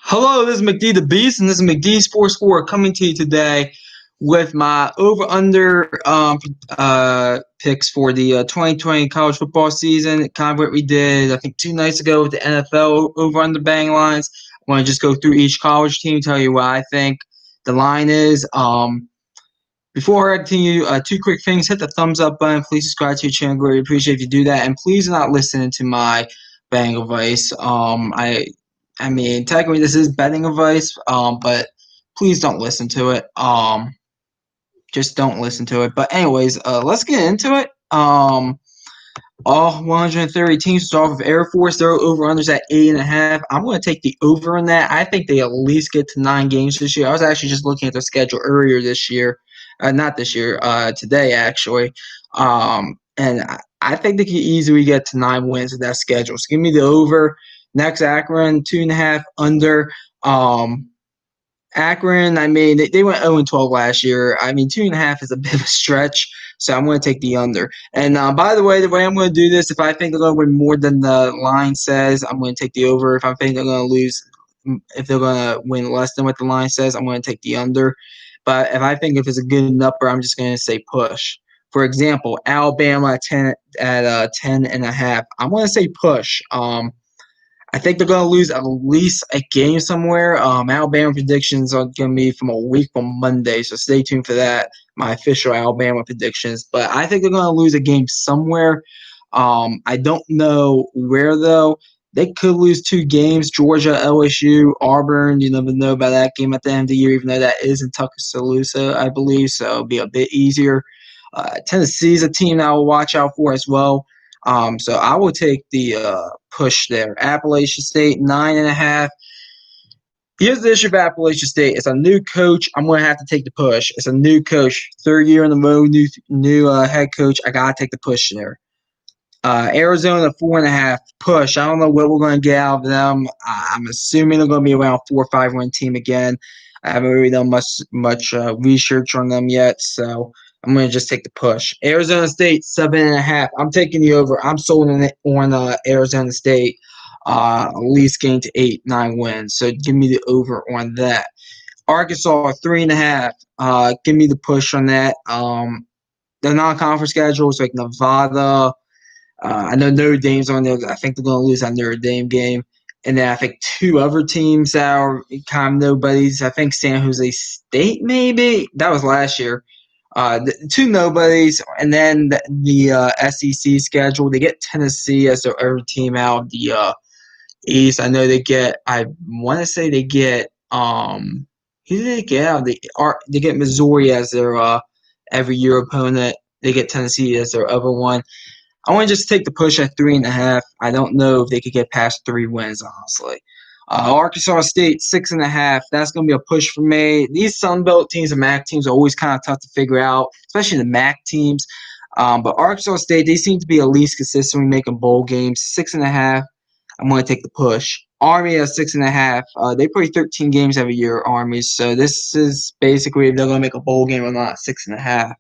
Hello, this is McD the Beast, and this is McD Sports Score coming to you today with my over/under picks for the 2020 college football season. Kind of what we did, I think, 2 nights ago with the NFL over/under bang lines. I want to just go through each college team, tell you what I think the line is. Before I continue, two quick things. Hit the thumbs up button. Please subscribe to your channel. Greatly appreciate if you do that. And please do not listen to my betting advice. I mean, technically this is betting advice, but please don't listen to it. Just don't listen to it. But anyways, let's get into it. All 130 teams start off with Air Force. Their over-unders at 8.5. I'm going to take the over in that. I think they at least get to 9 games this year. I was actually just looking at their schedule earlier this year. Not this year, today actually. And I think they can easily get to 9 wins with that schedule. So give me the over. Next, Akron, 2.5 under. Akron, I mean, they went 0-12 last year. I mean, 2.5 is a bit of a stretch, so I'm going to take the under. And by the way I'm going to do this, if I think they're going to win more than the line says, I'm going to take the over. If I think they're going to lose, if they're going to win less than what the line says, I'm going to take the under. But if I think if it's a good number, I'm just going to say push. For example, Alabama at 10.5. I'm going to say push. I think they're going to lose at least a game somewhere. Alabama predictions are going to be from a week from Monday, so stay tuned for that, my official Alabama predictions. But I think they're going to lose a game somewhere. I don't know where, though. They could lose 2 games, Georgia, LSU, Auburn. You never know about that game at the end of the year, even though that is in Tuscaloosa, I believe, so it'll be a bit easier. Tennessee is a team that I will watch out for as well. So I will take the push there. Appalachian State, 9.5. Here's the issue of Appalachian State. It's a new coach. I'm going to have to take the push. It's a new coach. 3rd year in the row, new head coach. I got to take the push there. Arizona, 4.5. Push. I don't know what we're going to get out of them. I'm assuming they're going to be around 4 or 5 win team again. I haven't really done much research on them yet, so I'm going to just take the push. Arizona State, 7.5. I'm taking the over. I'm sold on Arizona State. At least getting to 8, 9 wins. So give me the over on that. Arkansas, 3.5. Give me the push on that. The non-conference schedule is like Nevada. I know Notre Dame's on there. I think they're going to lose that Notre Dame game. And then I think 2 other teams that are kind of nobodies. I think San Jose State, maybe. That was last year. 2 nobodies. And then the SEC schedule. They get Tennessee as their other team out of the East. I know they get, I want to say they get, who did they get out? They get Missouri as their every year opponent. They get Tennessee as their other one. I want to just take the push at 3.5. I don't know if they could get past 3 wins, honestly. Arkansas State, 6.5. That's going to be a push for me. These Sun Belt teams and MAC teams are always kind of tough to figure out, especially the MAC teams. But Arkansas State, they seem to be at least consistently making bowl games. 6.5. I'm going to take the push. Army at 6.5. They play 13 games every year, Army. So this is basically if they're going to make a bowl game or not, 6.5.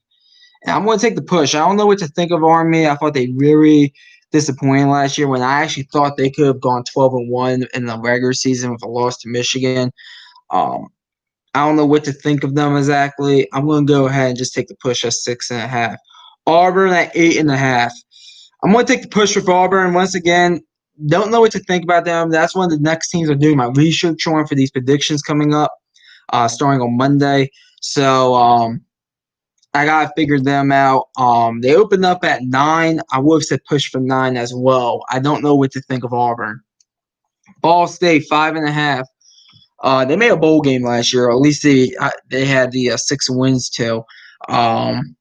And I'm going to take the push. I don't know what to think of Army. I thought they really disappointed last year when I actually thought they could have gone 12-1 in the regular season with a loss to Michigan. I don't know what to think of them exactly. I'm going to go ahead and just take the push at 6.5. Auburn at 8.5. I'm going to take the push with Auburn once again. Don't know what to think about them. That's one of the next teams I'm doing my research on for these predictions coming up, starting on Monday. So, I gotta figure them out. They opened up at 9. I would have said push for 9 as well. I don't know what to think of Auburn. Ball State, 5.5. They made a bowl game last year, or at least they had the 6 wins too. I'm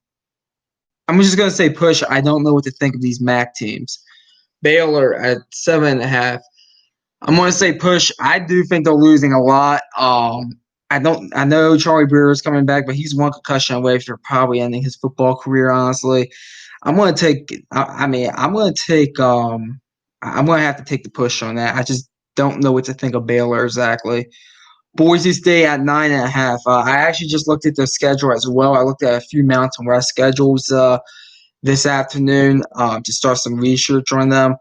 just gonna say push. I don't know what to think of these MAC teams. Baylor at 7.5. I'm gonna say push. I do think they're losing a lot. I know Charlie Brewer is coming back, but he's one concussion away from probably ending his football career, honestly. I'm going to take I'm going to have to take the push on that. I just don't know what to think of Baylor exactly. Boise State at 9.5. I actually just looked at their schedule as well. I looked at a few Mountain West schedules this afternoon to start some research on them.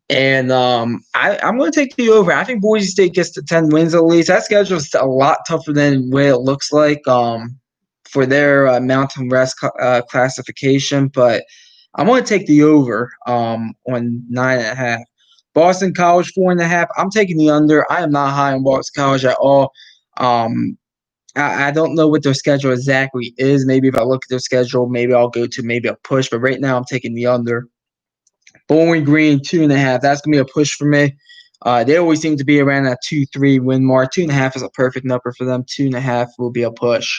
And I'm going to take the over. I think Boise State gets to 10 wins at least. That schedule is a lot tougher than what it looks like for their Mountain West classification. But I'm going to take the over on 9.5. Boston College 4.5. I'm taking the under. I am not high on Boston College at all. Um, I don't know what their schedule exactly is. Maybe if I look at their schedule, maybe I'll go to maybe a push. But right now, I'm taking the under. Bowling Green 2.5. That's gonna be a push for me. They always seem to be around that 2-3 win mark. 2.5 is a perfect number for them. 2.5 will be a push.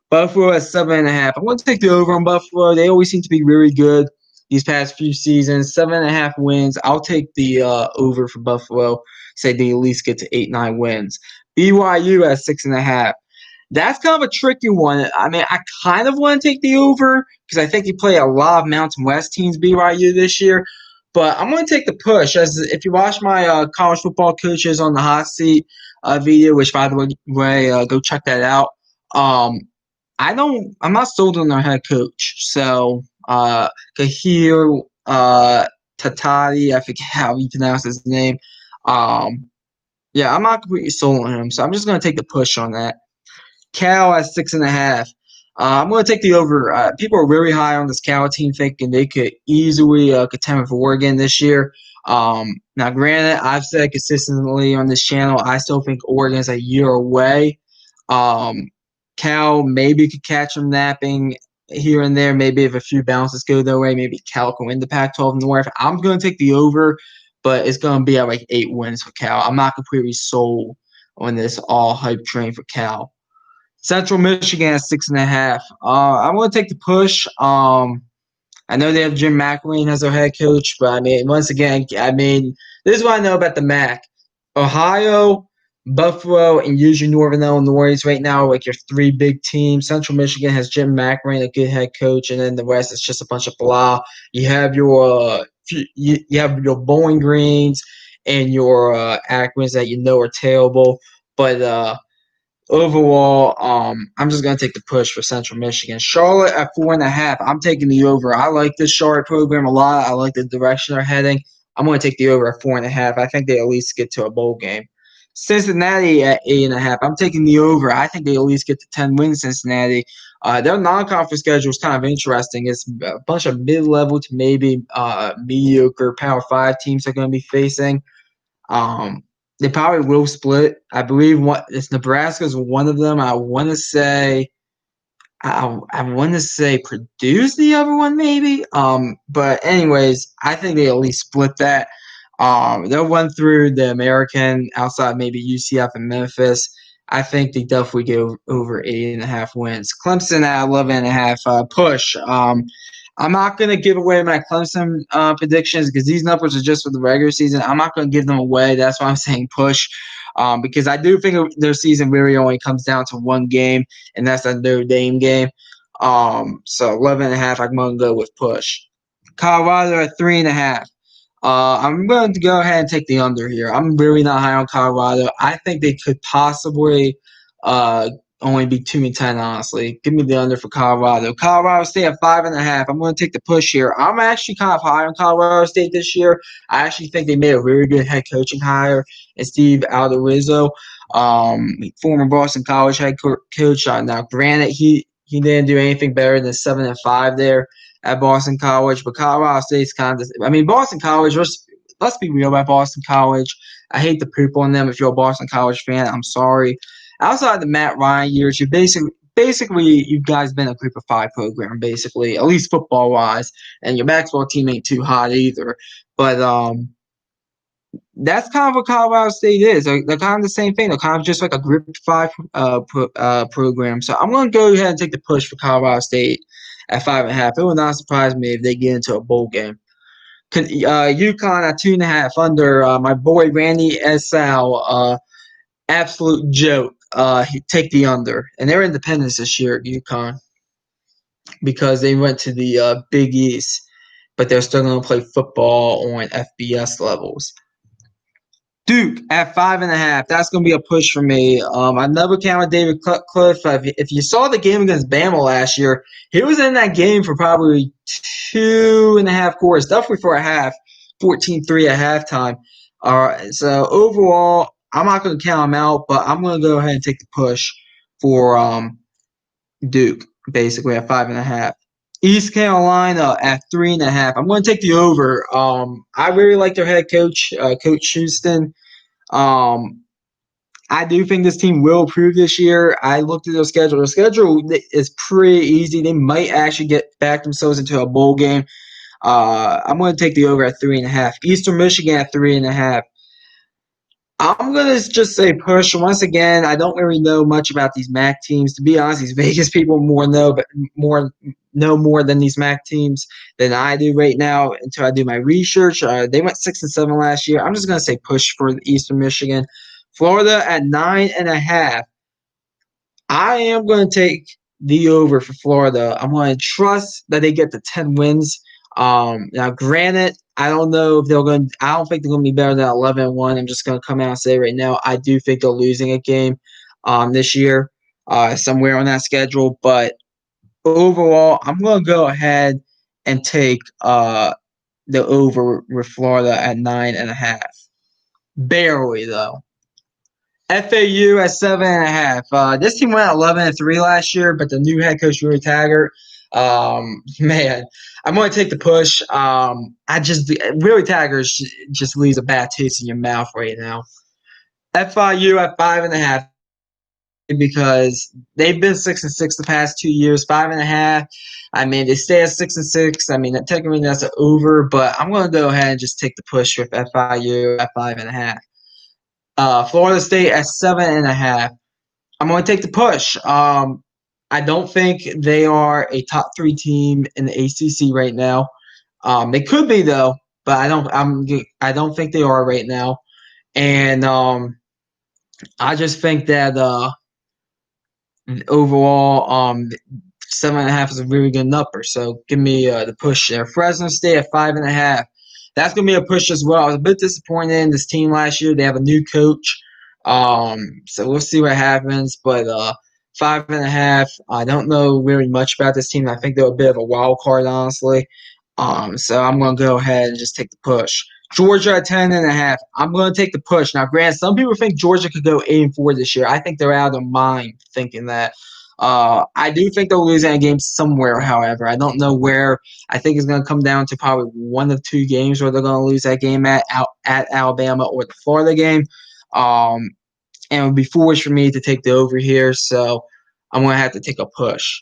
Buffalo at 7.5. I'm going to take the over on Buffalo. They always seem to be really good these past few seasons. 7.5 wins. I'll take the over for Buffalo. Say they at least get to 8-9 wins. BYU at 6.5. That's kind of a tricky one. I mean, I kind of want to take the over because I think you play a lot of Mountain West teams, BYU, this year. But I'm going to take the push. As if you watch my college football coaches on the hot seat video, which by the way, go check that out. Um, I'm not sold on their head coach. So Kahir Tatati, I forget how you pronounce his name. Yeah, I'm not completely sold on him. So I'm just going to take the push on that. Cal at 6.5. I'm going to take the over. People are really high on this Cal team, thinking they could easily contend with Oregon this year. Now, granted, I've said consistently on this channel, I still think Oregon is a year away. Cal maybe could catch them napping here and there. Maybe if a few bounces go their way, maybe Cal can win the Pac-12 North. I'm going to take the over, but it's going to be at like 8 wins for Cal. I'm not completely sold on this all hype train for Cal. Central Michigan at 6.5. I'm going to take the push. I know they have Jim McElwain as their head coach, but I mean, once again, this is what I know about the MAC. Ohio, Buffalo, and usually Northern Illinois right now are like your three big teams. Central Michigan has Jim McElwain, a good head coach, and then the rest is just a bunch of blah. You have your you have your Bowling Greens and your Akrons that you know are terrible, but overall, I'm just going to take the push for Central Michigan. Charlotte at 4.5. I'm taking the over. I like this Charlotte program a lot. I like the direction they're heading. I'm going to take the over at 4.5. I think they at least get to a bowl game. Cincinnati at 8.5. I'm taking the over. I think they at least get to 10 wins. Cincinnati. Their non-conference schedule is kind of interesting. It's a bunch of mid-level to maybe mediocre Power 5 teams they're going to be facing. They probably will split. I believe it's Nebraska's one of them. I want to say Purdue's the other one, maybe. But anyways, I think they at least split that. They'll run through the American outside maybe UCF and Memphis. I think they definitely get over 8.5 wins. Clemson at 11.5 push. I'm not going to give away my Clemson predictions because these numbers are just for the regular season. I'm not going to give them away. That's why I'm saying push because I do think their season really only comes down to one game, and that's the Notre Dame game. So 11.5, I'm going to go with push. Colorado at 3.5. I'm going to go ahead and take the under here. I'm really not high on Colorado. I think they could possibly only be 2-10, honestly. Give me the under for Colorado. Colorado State at 5.5. I'm going to take the push here. I'm actually kind of high on Colorado State this year. I actually think they made a very good head coaching hire in Steve Alderizzo, former Boston College head coach. Now, granted, he didn't do anything better than 7-5 there at Boston College, but Colorado State's kind of. I mean, Boston College. Let's be real about Boston College. I hate to poop on them. If you're a Boston College fan, I'm sorry. Outside the Matt Ryan years, you're basically you guys been a group of 5 program, basically, at least football wise, and your basketball team ain't too hot either. But that's kind of what Colorado State is. They're kind of the same thing. They're kind of just like a group of 5 program. So I'm going to go ahead and take the push for Colorado State at 5.5. It would not surprise me if they get into a bowl game. UConn at 2.5 under my boy Randy Esau. Absolute joke. Take the under, and they're independents this year at UConn because they went to the Big East, but they're still going to play football on FBS levels. Duke at 5.5. That's going to be a push for me. I never counted David Cutcliffe. If you saw the game against Bama last year, he was in that game for probably 2.5 quarters, definitely for a half. 14-3 at halftime. All right, so overall, I'm not going to count them out, but I'm going to go ahead and take the push for Duke, basically at 5.5. East Carolina at 3.5. I'm going to take the over. I really like their head coach, Coach Houston. Um, I do think this team will improve this year. I looked at their schedule. Their schedule is pretty easy. They might actually get back themselves into a bowl game. I'm going to take the over at 3.5. Eastern Michigan at 3.5. I'm gonna just say push. Once again, I don't really know much about these MAC teams. To be honest, these Vegas people know more than these MAC teams than I do right now until I do my research. They went 6-7 last year. I'm just gonna say push for Eastern Michigan. Florida at 9.5. I am going to take the over for Florida. I'm going to trust that they get the 10 wins. Now, granted, I don't know if they're going. I don't think they're going to be better than 11-1. I'm just going to come out and say right now, I do think they're losing a game this year, somewhere on that schedule. But overall, I'm going to go ahead and take the over with Florida at 9.5. Barely though. FAU at 7.5. This team went 11-3 last year, but the new head coach Willie Taggart, man, I'm going to take the push. Willie Taggart just leaves a bad taste in your mouth right now. FIU at 5.5 because they've been 6-6 the past 2 years. 5.5. I mean, they stay at 6-6. I mean, technically that's an over, but I'm going to go ahead and just take the push with FIU at 5.5. Florida State at 7.5. I'm going to take the push. I don't think they are a top 3 team in the ACC right now. They could be though, but I don't think they are right now. And I just think that overall, 7.5 is a really good number. So give me the push there. Fresno State at 5.5. That's going to be a push as well. I was a bit disappointed in this team last year. They have a new coach. So we'll see what happens. But 5.5, I don't know really much about this team. I think they're a bit of a wild card, honestly. So I'm going to go ahead and just take the push. Georgia at 10.5. I'm going to take the push. Now, granted, some people think Georgia could go 8-4 this year. I think they're out of their mind thinking that. I do think they'll lose that game somewhere, however. I don't know where. I think it's going to come down to probably one of 2 games where they're going to lose that game at Alabama or the Florida game. And it would be foolish for me to take the over here, so I'm going to have to take a push.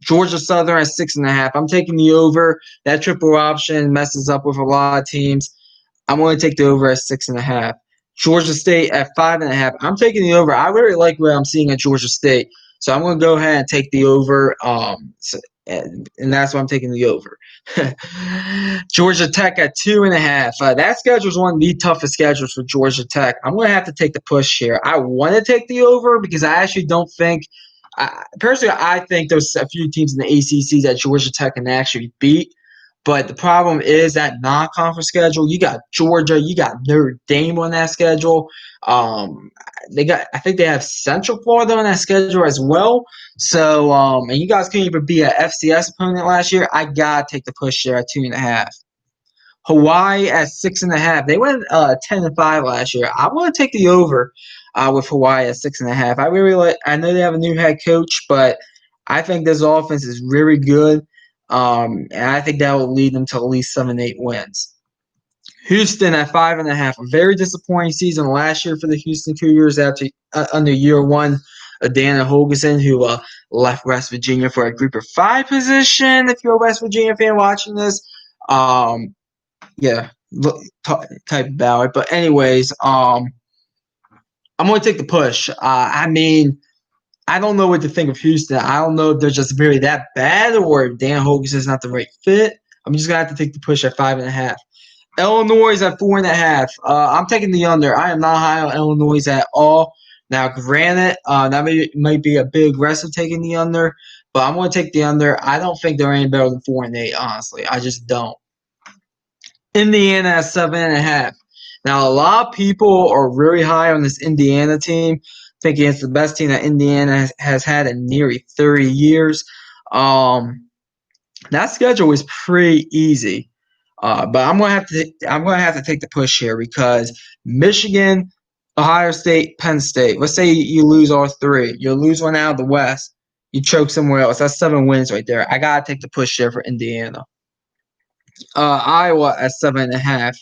Georgia Southern at 6.5. I'm taking the over. That triple option messes up with a lot of teams. I'm going to take the over at 6.5. Georgia State at 5.5. I'm taking the over. I really like what I'm seeing at Georgia State, so I'm going to go ahead and take the over. And that's why I'm taking the over. Georgia Tech at 2.5. That schedule is one of the toughest schedules for Georgia Tech. I'm going to have to take the push here. I want to take the over because I actually don't think. Personally, I think there's a few teams in the ACC that Georgia Tech can actually beat. But the problem is that non-conference schedule. You got Georgia, you got Notre Dame on that schedule. I think they have Central Florida on that schedule as well. So, and you guys couldn't even be an FCS opponent last year. I gotta take the push there at 2.5. Hawaii at 6.5. They went 10-5 last year. I want to take the over with Hawaii at 6.5. I really like. I know they have a new head coach, but I think this offense is really good. And I think that will lead them to at least 7-8 wins. Houston at 5.5. A very disappointing season last year for the Houston Cougars after under year one of Dan Holgorsen, who left West Virginia for a Group of 5 position. If you're a West Virginia fan watching this, yeah, type about it. But anyways, I'm going to take the push. I mean, I don't know what to think of Houston. I don't know if they're just really that bad or if Dan Holgorsen is not the right fit. I'm just going to have to take the push at 5.5. Illinois is at 4.5. I'm taking the under. I am not high on Illinois at all. Now, granted, that might be a big aggressive taking the under, but I'm going to take the under. I don't think they're any better than 4-8, honestly. I just don't. Indiana at 7.5. Now, a lot of people are really high on this Indiana team, thinking it's the best team that Indiana has had in nearly 30 years. That schedule is pretty easy. But I'm gonna have to take the push here because Michigan, Ohio State, Penn State. Let's say you lose all three. You lose one out of the West. You choke somewhere else. That's 7 wins right there. I gotta take the push here for Indiana. Iowa at 7.5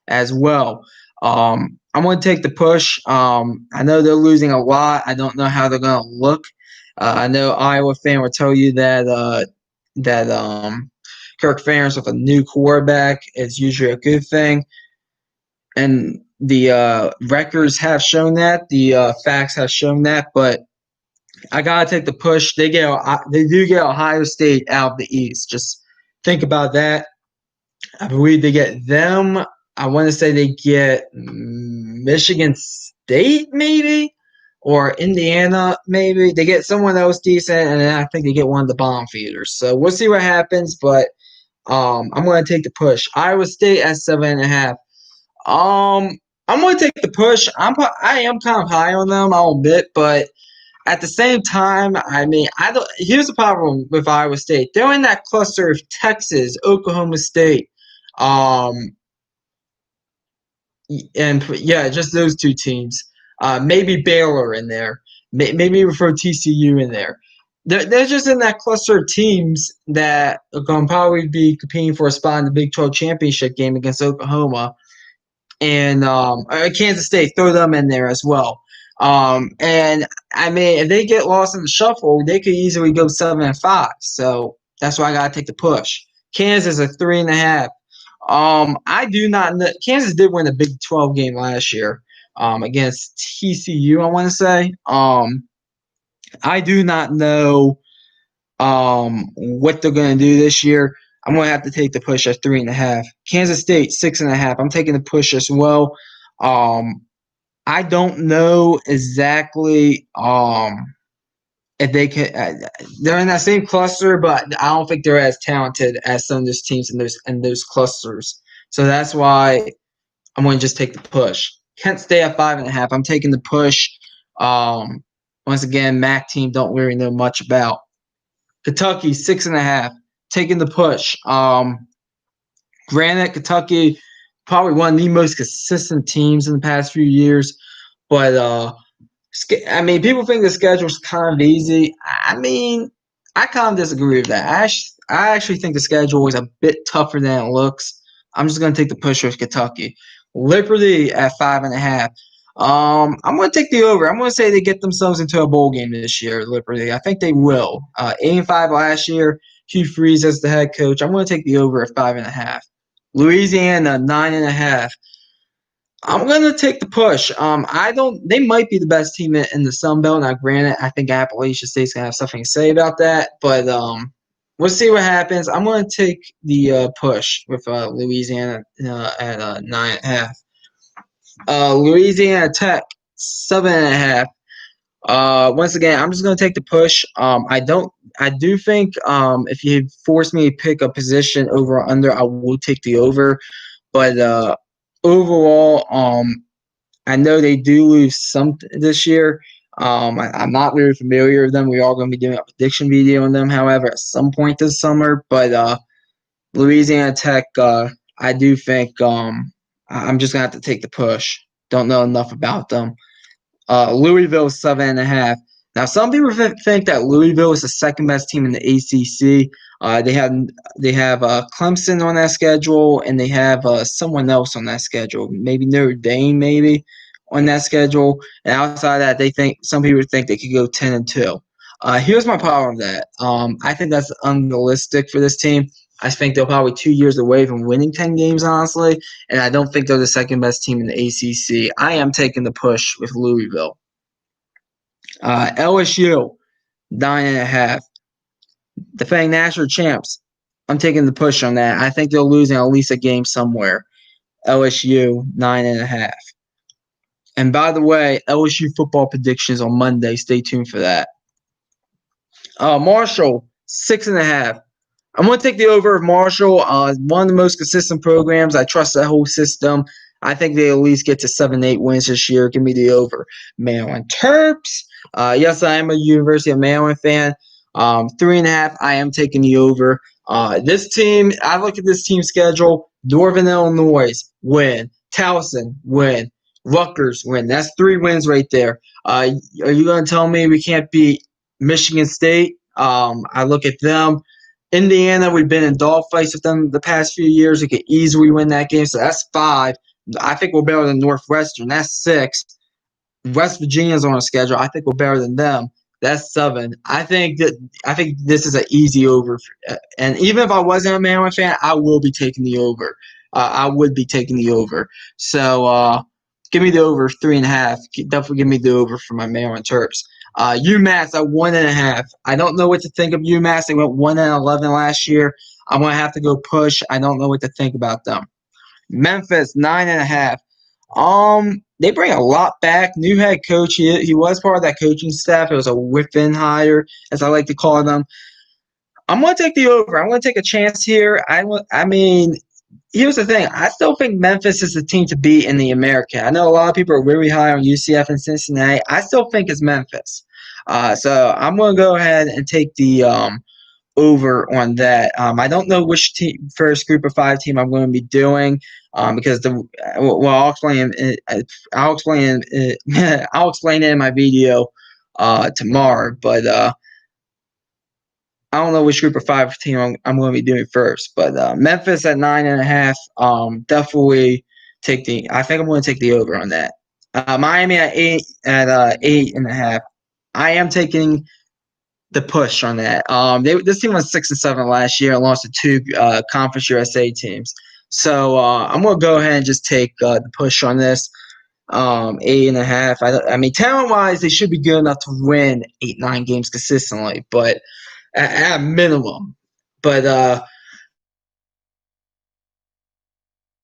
as well. I'm going to take the push. I know they're losing a lot. I don't know how they're going to look. I know Iowa fan will tell you that Kirk Ferentz with a new quarterback is usually a good thing, and the records have shown that. The facts have shown that. But I gotta take the push. They do get Ohio State out of the East. Just think about that. I believe they get them. I want to say they get Michigan State, maybe, or Indiana, maybe. They get someone else decent, and then I think they get one of the bomb feeders. So we'll see what happens, but I'm going to take the push. Iowa State at 7.5. I'm going to take the push. I am kind of high on them, I'll admit, but at the same time, I mean, I don't. Here's the problem with Iowa State. They're in that cluster of Texas, Oklahoma State, um, and yeah, just those two teams. Maybe Baylor in there. Maybe we throw TCU in there. They're just in that cluster of teams that are going to probably be competing for a spot in the Big 12 championship game against Oklahoma and Kansas State. Throw them in there as well. And I mean, if they get lost in the shuffle, they could easily go 7-5. So that's why I gotta take the push. Kansas a 3.5. I do not know. Kansas did win the Big 12 game last year against TCU. I want to say. I do not know what they're going to do this year. I'm going to have to take the push at 3.5. Kansas State 6.5. I'm taking the push as well. I don't know exactly if they can. They're in that same cluster, but I don't think they're as talented as some of those teams in those clusters. So that's why I'm going to just take the push. Kent State at 5.5. I'm taking the push. Once again, MAC team don't really know much about. Kentucky 6.5. Taking the push. Granted, Kentucky probably one of the most consistent teams in the past few years, but I mean, people think the schedule's kind of easy. I mean, I kind of disagree with that. I actually think the schedule is a bit tougher than it looks. I'm just going to take the push with Kentucky. Liberty at 5.5. I'm going to take the over. I'm going to say they get themselves into a bowl game this year, Liberty. I think they will. 8-5 last year. Hugh Freeze as the head coach. I'm going to take the over at 5.5. Louisiana 9.5. I'm gonna take the push. I don't. They might be the best team in the Sun Belt. Now, granted, I think Appalachian State's gonna have something to say about that, but we'll see what happens. I'm gonna take the push with Louisiana at 9.5. Louisiana Tech 7.5. Once again, I'm just gonna take the push. I don't. I do think if you force me to pick a position over or under, I will take the over. But overall, I know they do lose some this year. I'm not very familiar with them. We are going to be doing a prediction video on them, however, at some point this summer. But Louisiana Tech, I do think I'm just going to have to take the push. Don't know enough about them. Louisville 7.5. Now, some people think that Louisville is the second best team in the ACC. They have Clemson on that schedule, and they have someone else on that schedule. Maybe Notre Dame, maybe on that schedule. And outside of that, some people think they could go 10-2. Here's my problem with that. I think that's unrealistic for this team. I think they're probably 2 years away from winning 10 games, honestly, and I don't think they're the second best team in the ACC. I am taking the push with Louisville. LSU 9.5. Defending national champs. I'm taking the push on that. I think they're losing at least a game somewhere. LSU 9.5. And by the way, LSU football predictions on Monday. Stay tuned for that. Marshall 6.5. I'm going to take the over of Marshall. One of the most consistent programs. I trust that whole system. I think they at least get to 7-8 wins this year. Give me the over. Maryland Terps. Yes, I am a University of Maryland fan. 3.5. I am taking the over. This team, I look at this team schedule. Northern Illinois win, Towson win, Rutgers win. That's 3 wins right there. Are you going to tell me we can't beat Michigan State? I look at them. Indiana, we've been in dogfights with them the past few years. We could easily win that game, so that's 5. I think we're better than Northwestern. That's 6. West Virginia's on a schedule. I think we're better than them. That's 7. I think this is an easy over. And even if I wasn't a Maryland fan, I will be taking the over. I would be taking the over. So give me the over 3.5. Definitely give me the over for my Maryland Terps. UMass at 1.5. I don't know what to think of UMass. They went 1-11 last year. I'm gonna have to go push. I don't know what to think about them. Memphis 9.5. They bring a lot back. New head coach. He was part of that coaching staff. It was a whip-in hire, as I like to call them. I'm going to take the over. I'm going to take a chance here. I mean, here's the thing. I still think Memphis is the team to beat in the American. I know a lot of people are really high on UCF and Cincinnati. I still think it's Memphis. So I'm going to go ahead and take the over on that. I don't know which team, first group of 5 team I'm going to be doing because I'll explain it. I'll explain it in my video tomorrow. But I don't know which group of 5 team I'm going to be doing first. But Memphis at 9.5. Definitely take the. I think I'm going to take the over on that. Miami at 8.5. I am taking the push on that. This team was 6-7 last year and lost to 2 Conference USA teams. So I'm gonna go ahead and just take the push on this. 8.5. I mean, talent wise, they should be good enough to win 8-9 games consistently, but at minimum. But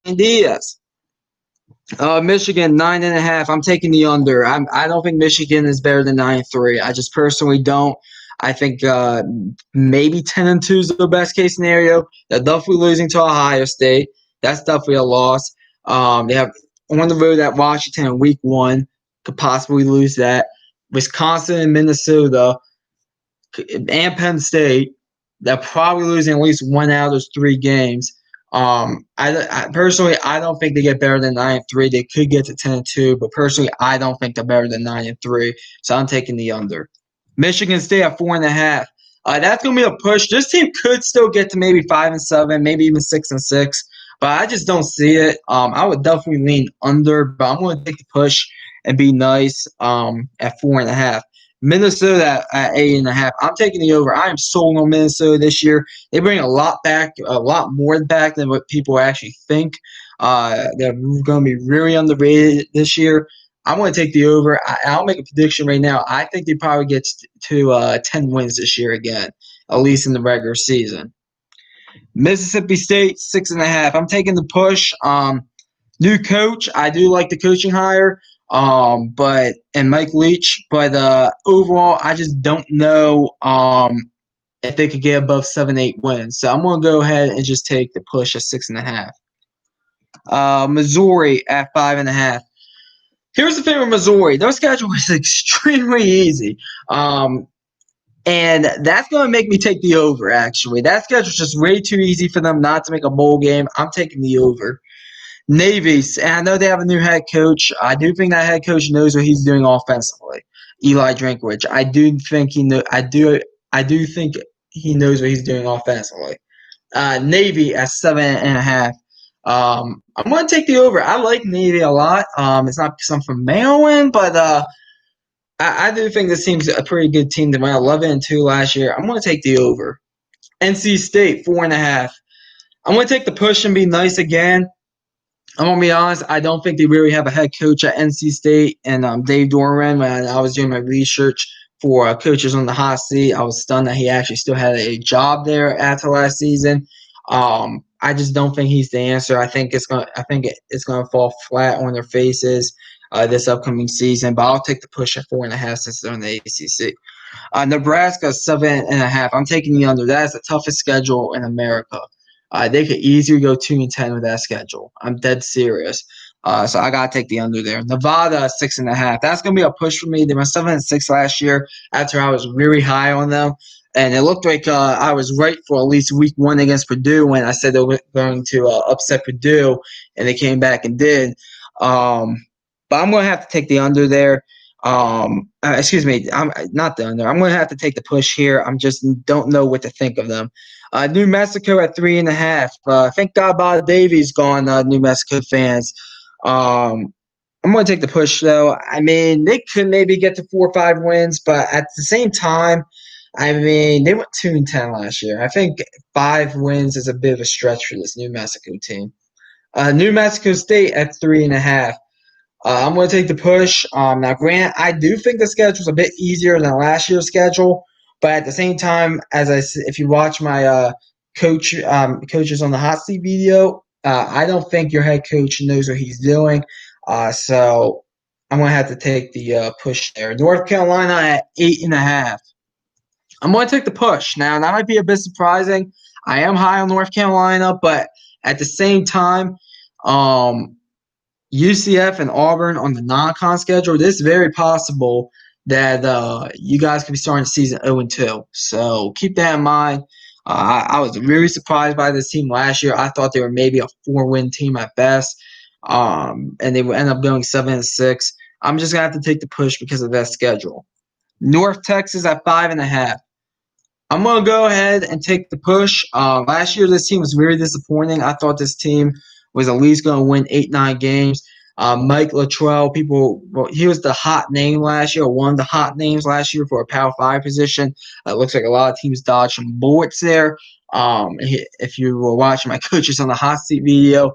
Diaz. Michigan 9.5. I'm taking the under. I don't think Michigan is better than 9-3. I just personally don't. I think maybe 10-2 is the best case scenario. They're definitely losing to Ohio State. That's definitely a loss. They have on the road at Washington in week 1. Could possibly lose that. Wisconsin and Minnesota and Penn State. They're probably losing at least 1 out of those 3 games. I personally, I don't think they get better than 9-3. They could get to 10-2, but personally, I don't think they're better than 9-3. So I'm taking the under. Michigan State at 4.5. That's gonna be a push. This team could still get to maybe 5-7, maybe even 6-6, but I just don't see it. I would definitely lean under, but I'm gonna take the push and be nice. At 4.5. Minnesota at 8.5. I'm taking the over. I am sold on Minnesota this year. They bring a lot back, a lot more back than what people actually think. They're going to be really underrated this year. I'm going to take the over. I'll make a prediction right now. I think they probably get to 10 wins this year again, at least in the regular season. Mississippi State 6.5. I'm taking the push. New coach. I do like the coaching hire. And Mike Leach, but overall, I just don't know if they could get above 7-8 wins. So I'm gonna go ahead and just take the push at 6.5. Missouri at 5.5. Here's the thing with Missouri: their schedule is extremely easy, and that's gonna make me take the over. Actually, that schedule's just way too easy for them not to make a bowl game. I'm taking the over. Navy, and I know they have a new head coach. I do think that head coach knows what he's doing offensively. Eli Drinkwich. I do think he know. I do think he knows what he's doing offensively. Navy at 7.5. I'm going to take the over. I like Navy a lot. It's not because I'm from Maryland, but I do think this team's a pretty good team. They went 11-2 last year. I'm going to take the over. NC State 4.5. I'm going to take the push and be nice again. I'm going to be honest, I don't think they really have a head coach at NC State. And Dave Doran, when I was doing my research for coaches on the hot seat, I was stunned that he actually still had a job there after last season. I just don't think he's the answer. I think it's gonna fall flat on their faces this upcoming season. But I'll take the push at 4.5 since they're in the ACC. Nebraska 7.5. I'm taking the under. That is the toughest schedule in America. They could easily go 2-10 with that schedule. I'm dead serious. So I gotta take the under there. Nevada 6.5. That's gonna be a push for me. They were 7-6 last year after I was really high on them. And it looked like I was right for at least week 1 against Purdue when I said they were going to upset Purdue, and they came back and did. But I'm going to have to take the under there. Excuse me, I'm not the under. I'm going to have to take the push here. I'm just don't know what to think of them. New Mexico at 3.5. Thank God Bob Davies gone. New Mexico fans. I'm going to take the push though. I mean, they could maybe get to 4 or 5 wins, but at the same time, I mean, they went 2-10 last year. I think 5 wins is a bit of a stretch for this New Mexico team. New Mexico State at 3.5. I'm going to take the push. Now, Grant, I do think the schedule is a bit easier than last year's schedule, but at the same time, if you watch my coaches on the hot seat video, I don't think your head coach knows what he's doing. So I'm going to have to take the push there. North Carolina at 8.5. I'm going to take the push. Now, that might be a bit surprising. I am high on North Carolina, but at the same time, UCF and Auburn on the non-con schedule, it is very possible that you guys could be starting the season 0-2. So keep that in mind. I was really surprised by this team last year. I thought they were maybe a 4-win team at best, and they would end up going 7-6. I'm just going to have to take the push because of that schedule. North Texas at 5.5. I'm going to go ahead and take the push. Last year, this team was very disappointing. I thought this team was at least going to win 8-9 games. Mike Luttrell, he was the hot name last year, one of the hot names last year for a Power 5 position. It looks like a lot of teams dodged some bullets there. If you were watching my coaches on the hot seat video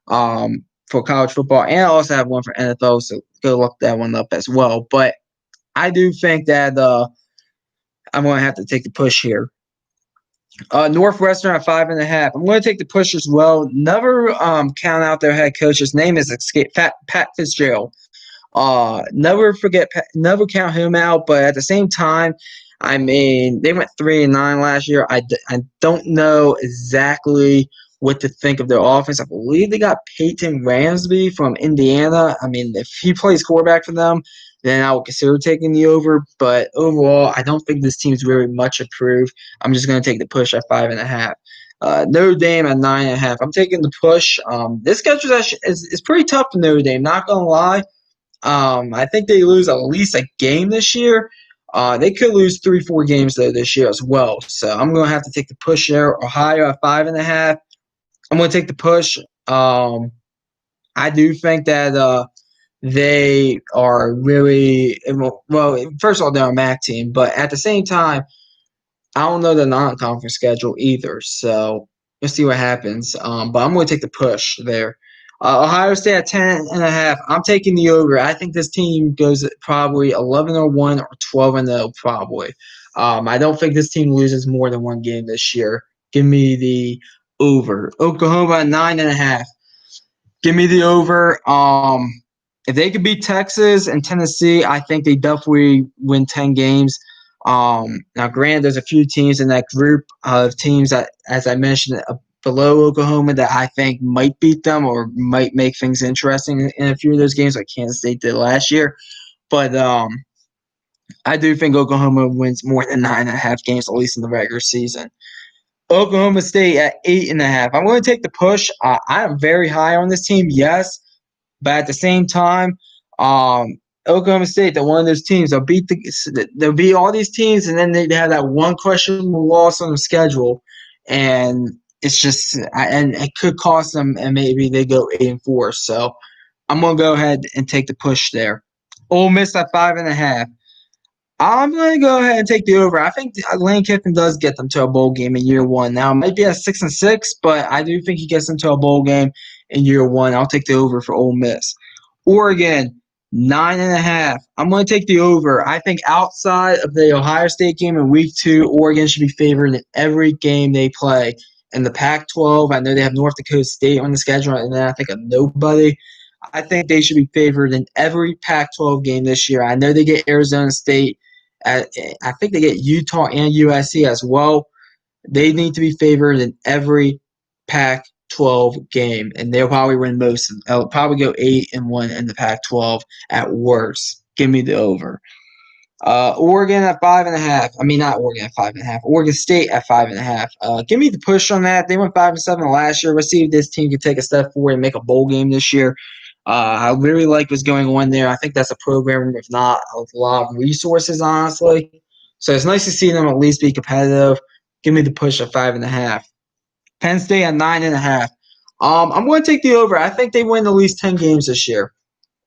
for college football, and I also have one for NFL, so go look that one up as well. But I do think that I'm going to have to take the push here. Northwestern at 5.5. I'm going to take the push as well. Never count out their head coach. His name is Pat Fitzgerald. Never count him out. But at the same time, I mean, they went 3-9 last year. I don't know exactly what to think of their offense. I believe they got Peyton Ramsey from Indiana. I mean, if he plays quarterback for them, then I would consider taking the over. But overall, I don't think this team's very much improved. I'm just going to take the push at 5.5. Notre Dame at 9.5. I'm taking the push. This schedule is pretty tough for Notre Dame, not going to lie. I think they lose at least a game this year. They could lose 3-4 games though this year as well. So I'm going to have to take the push there. Ohio at 5.5. I'm going to take the push. I do think that they are really well. First of all, they're a MAC team, but at the same time, I don't know the non-conference schedule either. So we'll see what happens. But I'm going to take the push there. Ohio State at 10.5. I'm taking the over. I think this team goes probably 11-1 or 12-0 probably. I don't think this team loses more than one game this year. Give me the over. Oklahoma at 9.5. Give me the over. If they could beat Texas and Tennessee, I think they definitely win 10 games. Now, granted, there's a few teams in that group of teams that, as I mentioned, below Oklahoma that I think might beat them or might make things interesting in a few of those games, like Kansas State did last year. But I do think Oklahoma wins more than 9.5 games, at least in the regular season. Oklahoma State at 8.5. I'm going to take the push. I am very high on this team, yes, but at the same time, Oklahoma State, they're one of those teams. They'll beat all these teams, and then they have that one questionable loss on the schedule, and it's just and it could cost them, and maybe they go 8-4. So I'm going to go ahead and take the push there. Ole Miss at 5.5. I'm going to go ahead and take the over. I think Lane Kiffin does get them to a bowl game in year one. Now, it might be at 6-6, but I do think he gets them to a bowl game in year one. I'll take the over for Ole Miss. Oregon, 9.5. I'm going to take the over. I think outside of the Ohio State game in week 2, Oregon should be favored in every game they play. In the Pac-12, I know they have North Dakota State on the schedule, and then I think of nobody. I think they should be favored in every Pac-12 game this year. I know they get Arizona State. I think they get Utah and USC as well. They need to be favored in every Pac-12 game, and they'll probably win most. They'll probably go 8-1 in the Pac-12 at worst. Give me the over. Oregon at 5.5. I mean, not Oregon at 5.5. Oregon State at 5.5. Give me the push on that. They went 5-7 last year. Let's see if this team can take a step forward and make a bowl game this year. I really like what's going on there. I think that's a program with not a lot of resources, honestly. So it's nice to see them at least be competitive. Give me the push at 5.5. Penn State at 9.5. I'm going to take the over. I think they win at least 10 games this year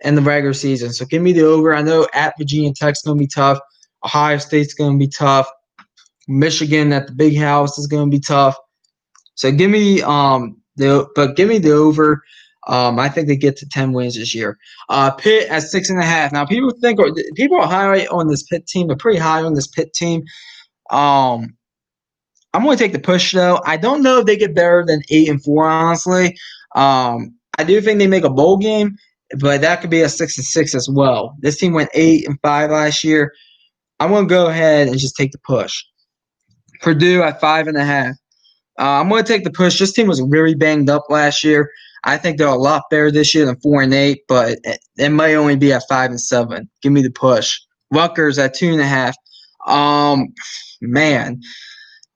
in the regular season. So give me the over. I know at Virginia Tech's going to be tough. Ohio State's going to be tough. Michigan at the Big House is going to be tough. So give me give me the over. I think they get to 10 wins this year. Pitt at 6.5. Now people are high on this Pitt team. They're pretty high on this Pitt team. I'm going to take the push though. I don't know if they get better than 8-4. Honestly, I do think they make a bowl game, but that could be a 6-6 as well. This team went 8-5 last year. I'm going to go ahead and just take the push. Purdue at 5.5. I'm going to take the push. This team was really banged up last year. I think they're a lot better this year than 4-8, but it might only be at 5-7. Give me the push. Rutgers at 2.5. Man.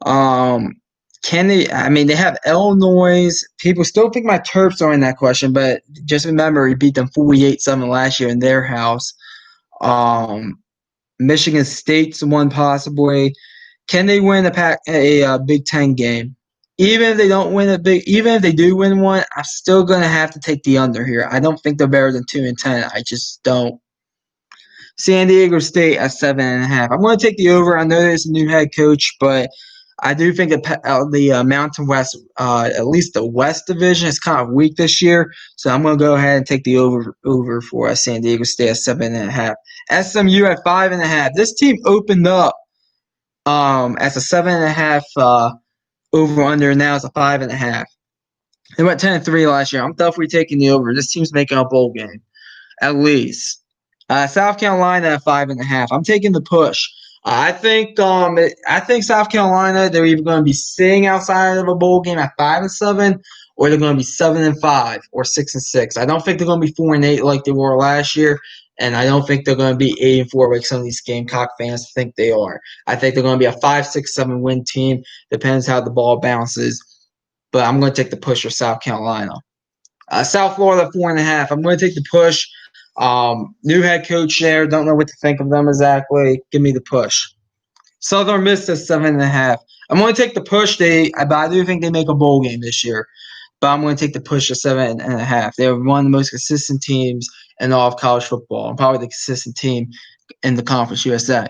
Can they? I mean, they have Illinois. People still think my Terps are in that question, but just remember, we beat them 48-7 last year in their house. Michigan State's one possibly. Can they win a Big Ten game? Even if they don't win even if they do win one, I'm still gonna have to take the under here. I don't think they're better than 2-10. I just don't. San Diego State at 7.5. I'm going to take the over. I know there's a new head coach, but I do think the Mountain West, at least the West Division, is kind of weak this year. So I'm going to go ahead and take the over for San Diego State at 7.5. SMU at 5.5. This team opened up as a 7.5 over under. Now it's a 5.5. They went 10-3 last year. I'm definitely taking the over. This team's making a bowl game, at least. South Carolina at 5.5. I'm taking the push. I think South Carolina, they're either going to be sitting outside of a bowl game at 5-7, or they're going to be 7-5 or 6-6. I don't think they're going to be 4-8 like they were last year, and I don't think they're going to be 8-4 like some of these Gamecock fans think they are. I think they're going to be a 5-6-7 win team. Depends how the ball bounces, but I'm going to take the push for South Carolina. South Florida 4.5. I'm going to take the push. New head coach there. Don't know what to think of them exactly. Give me the push. Southern Miss at 7.5. I'm going to take the push. But I do think they make a bowl game this year. But I'm going to take the push to 7.5. They're one of the most consistent teams in all of college football, and probably the consistent team in the Conference USA.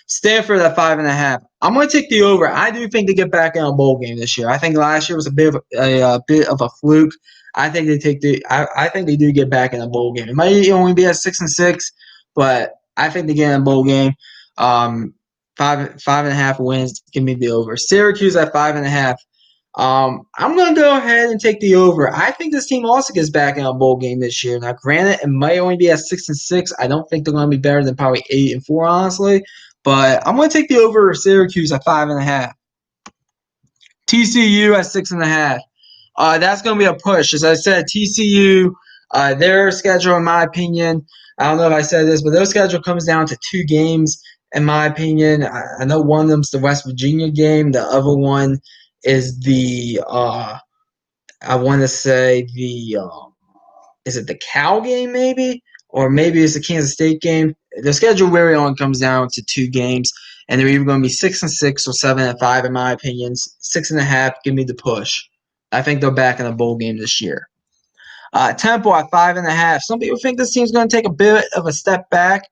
Stanford at 5.5. I'm going to take the over. I do think they get back in a bowl game this year. I think last year was a bit of a fluke. I think I think they do get back in a bowl game. It might only be at 6-6, but I think they get in a bowl game. 5.5 wins. Give me the over. Syracuse at 5.5. I'm going to go ahead and take the over. I think this team also gets back in a bowl game this year. Now, granted, it might only be at 6-6. I don't think they're going to be better than probably 8-4, honestly. But I'm going to take the over of Syracuse at 5.5. TCU at 6.5. That's going to be a push. As I said, TCU, their schedule, in my opinion, I don't know if I said this, but their schedule comes down to 2 games, in my opinion. I know one of them's the West Virginia game. The other one is I want to say is it the Cal game maybe? Or maybe it's the Kansas State game. The schedule really only comes down to 2 games, and they're either going to be 6-6 or 7-5, in my opinion. 6.5, give me the push. I think they're back in a bowl game this year. Temple at 5.5. Some people think this team's going to take a bit of a step back.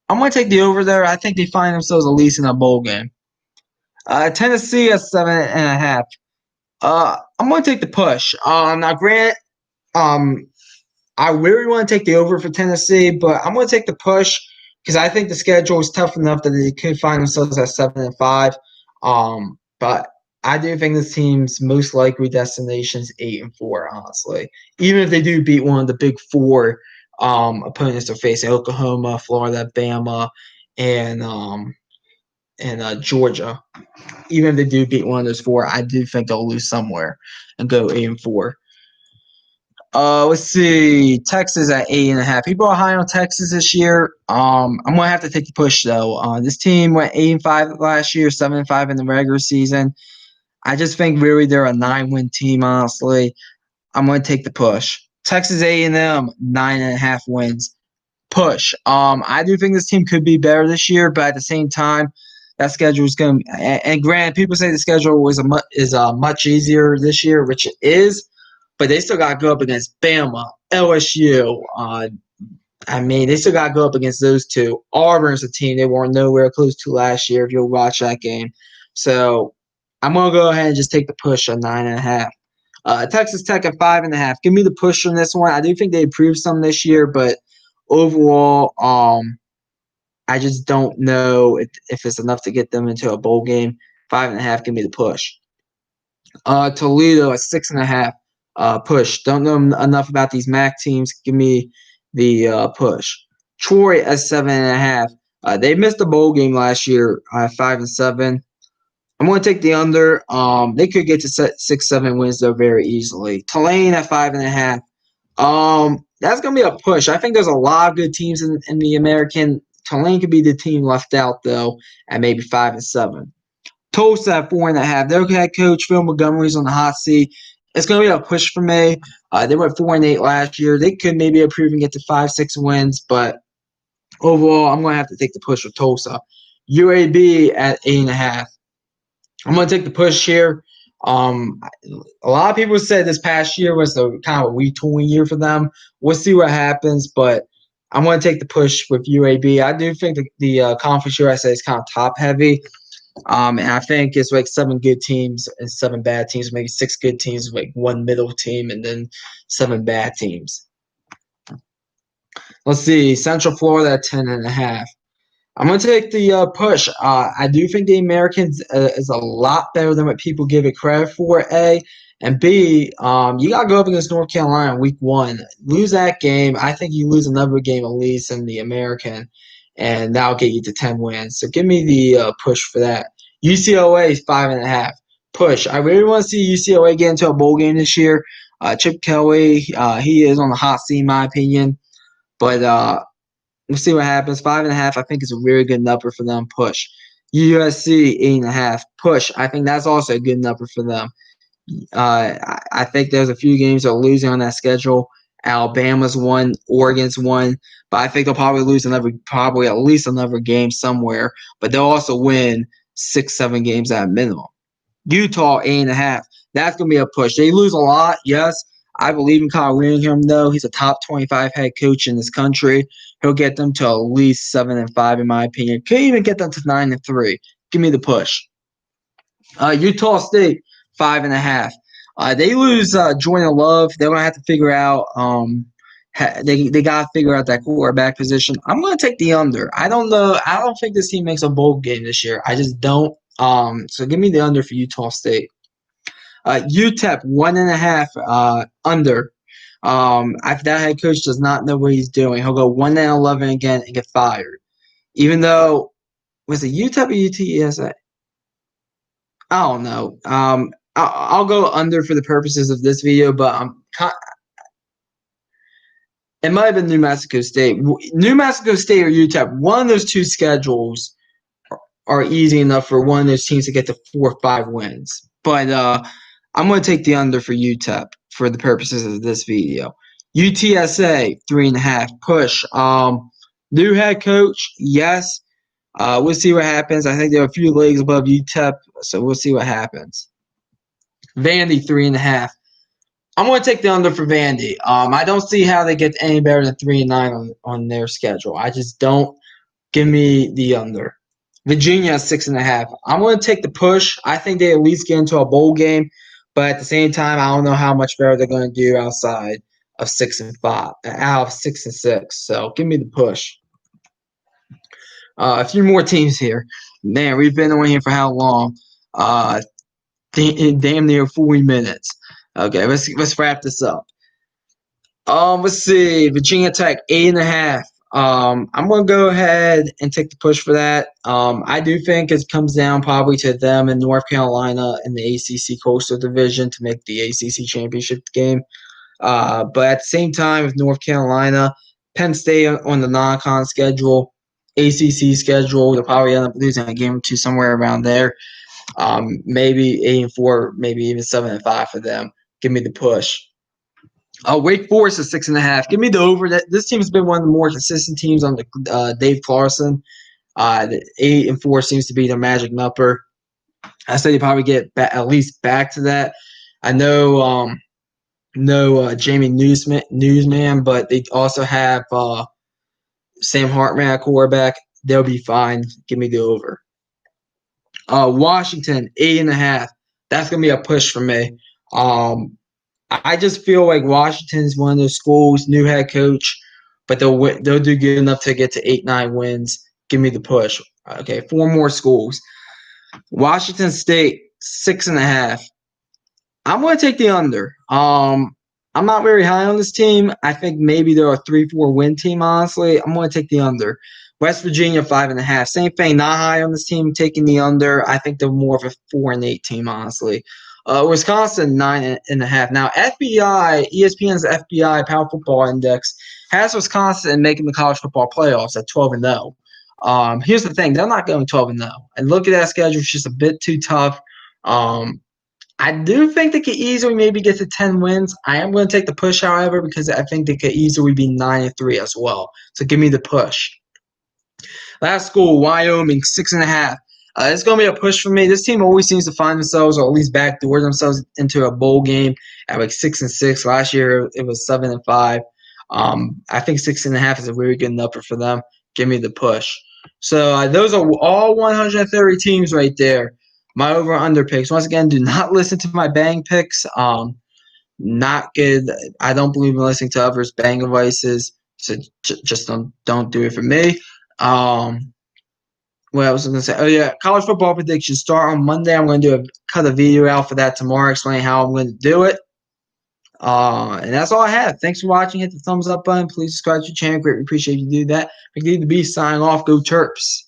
I'm going to take the over there. I think they find themselves at least in a bowl game. Tennessee at 7.5. I'm going to take the push. Now, granted, I really want to take the over for Tennessee, but I'm going to take the push because I think the schedule is tough enough that they could find themselves at 7-5. But I do think this team's most likely destination is 8-4, honestly. Even if they do beat one of the big 4 opponents they're facing, Oklahoma, Florida, Bama, and Georgia. Even if they do beat one of those 4, I do think they'll lose somewhere and go 8-4. Let's see. Texas at 8.5. People are high on Texas this year. I'm gonna have to take the push though. This team went 8-5 last year, 7-5 in the regular season. I just think really they're a 9-win team. Honestly, I'm gonna take the push. Texas A&M 9.5 wins. Push. I do think this team could be better this year, but at the same time, that schedule is going to. And granted, people say the schedule is much easier this year, which it is, but they still got to go up against Bama, LSU. They still got to go up against those two. Auburn's a team they weren't nowhere close to last year. If you'll watch that game, so I'm gonna go ahead and just take the push on 9.5. Texas Tech at 5.5. Give me the push on this one. I do think they improved some this year, but overall, I just don't know if it's enough to get them into a bowl game. 5.5. Give me the push. Toledo at 6.5. Push. Don't know enough about these MAC teams. Give me the push. Troy at 7.5. They missed the bowl game last year. 5-7. I'm going to take the under. They could get to 6-7 wins though very easily. Tulane at 5.5. That's going to be a push. I think there's a lot of good teams in the American. Tulane could be the team left out though at maybe 5-7. Tulsa at 4.5. Their head coach Phil Montgomery's on the hot seat. It's going to be a push for me. They went 4-8 last year. They could maybe improve and get to 5-6 wins, but overall, I'm going to have to take the push with Tulsa. UAB at 8.5. I'm going to take the push here. A lot of people said this past year was the kind of a retooling year for them. We'll see what happens, but I'm going to take the push with UAB. I do think the Conference USA is kind of top heavy. And I think it's like 7 good teams and 7 bad teams, maybe 6 good teams, like 1 middle team, and then 7 bad teams. Let's see, Central Florida at 10.5. I'm going to take the push. I do think the Americans is a lot better than what people give it credit for, A. And B, you got to go up against North Carolina in week 1. Lose that game. I think you lose another game at least in the American, and that'll get you to 10 wins. So give me the push for that. UCLA is 5.5. Push. I really want to see UCLA get into a bowl game this year. Chip Kelly, he is on the hot seat in my opinion. But we'll see what happens. 5.5, I think, is a really good number for them. Push. USC 8.5. Push. I think that's also a good number for them. I think there's a few games they're losing on that schedule. Alabama's won, Oregon's won, but I think they'll probably lose probably at least another game somewhere. But they'll also win 6-7 games at minimum. Utah 8.5. That's gonna be a push. They lose a lot, yes. I believe in Kyle Whittingham, though. He's a top 25 head coach in this country. He'll get them to at least 7-5, in my opinion. Could even get them to 9-3. Give me the push. Utah State 5.5. They lose Jordan Love. They're gonna have to figure out. They gotta figure out that quarterback position. I'm gonna take the under. I don't know. I don't think this team makes a bowl game this year. I just don't. So give me the under for Utah State. UTEP 1.5 under. If that head coach does not know what he's doing, he'll go 1-11 again and get fired. Even though, was it UTEP or UTSA? I don't know. I'll go under for the purposes of this video, but it might have been New Mexico State. New Mexico State or UTEP, one of those two schedules are easy enough for one of those teams to get to 4 or 5 wins. But I'm going to take the under for UTEP for the purposes of this video. UTSA 3.5 push. New head coach, yes. We'll see what happens. I think there are a few leagues above UTEP, so we'll see what happens. Vandy 3.5. I'm going to take the under for Vandy. I don't see how they get any better than 3-9 on their schedule. I just don't. Give me the under. Virginia 6.5. I'm going to take the push. I think they at least get into a bowl game, but at the same time, I don't know how much better they're going to do outside of 6-5, out of 6-6. So give me the push. A few more teams here. Man, we've been on here for how long? Damn near 40 minutes. Okay, let's wrap this up. Let's see. Virginia Tech 8.5. I'm gonna go ahead and take the push for that. I do think it comes down probably to them and North Carolina in the ACC Coastal Division to make the ACC championship game. But at the same time, with North Carolina, Penn State on the non-con schedule, ACC schedule, they'll probably end up losing a game or two somewhere around there. Maybe 8-4, maybe even 7-5 for them. Give me the push. Wake Forest is 6.5. Give me the over. This team has been one of the more consistent teams on the Dave Clarkson. The 8-4 seems to be their magic number. I say they probably get at least back to that. I know Jamie Newsman, but they also have Sam Hartman at quarterback. They'll be fine. Give me the over. Washington 8.5. That's gonna be a push for me. I just feel like Washington's one of those schools, new head coach, but they'll do good enough to get to 8-9 wins. Give me the push. Okay, 4 more schools. Washington State 6.5. I'm going to take the under. I'm not very high on this team. I think maybe they're a 3-4 win team. Honestly, I'm going to take the under. West Virginia 5.5. Same thing. Not high on this team. Taking the under. I think they're more of a 4-8 team. Honestly. Wisconsin 9.5. Now ESPN's FBI Power Football Index has Wisconsin making the college football playoffs at 12-0. Here's the thing: they're not going 12-0. And look at that schedule; it's just a bit too tough. I do think they could easily maybe get to 10 wins. I am going to take the push, however, because I think they could easily be 9-3 as well. So give me the push. Last school, Wyoming 6.5. It's going to be a push for me. This team always seems to find themselves, or at least backdoor themselves into a bowl game at like 6-6. Last year it was 7-5. I think 6.5 is a very good number for them. Give me the push. So those are all 130 teams right there. My over-under picks. Once again, do not listen to my bang picks. Not good. I don't believe in listening to others' bang advices. So just don't do it for me. What else was I going to say? Oh, yeah. College football predictions start on Monday. I'm going to cut a video out for that tomorrow, explaining how I'm going to do it. And that's all I have. Thanks for watching. Hit the thumbs up button. Please subscribe to the channel. Greatly appreciate you do that. McD the Beast signing off. Go Terps.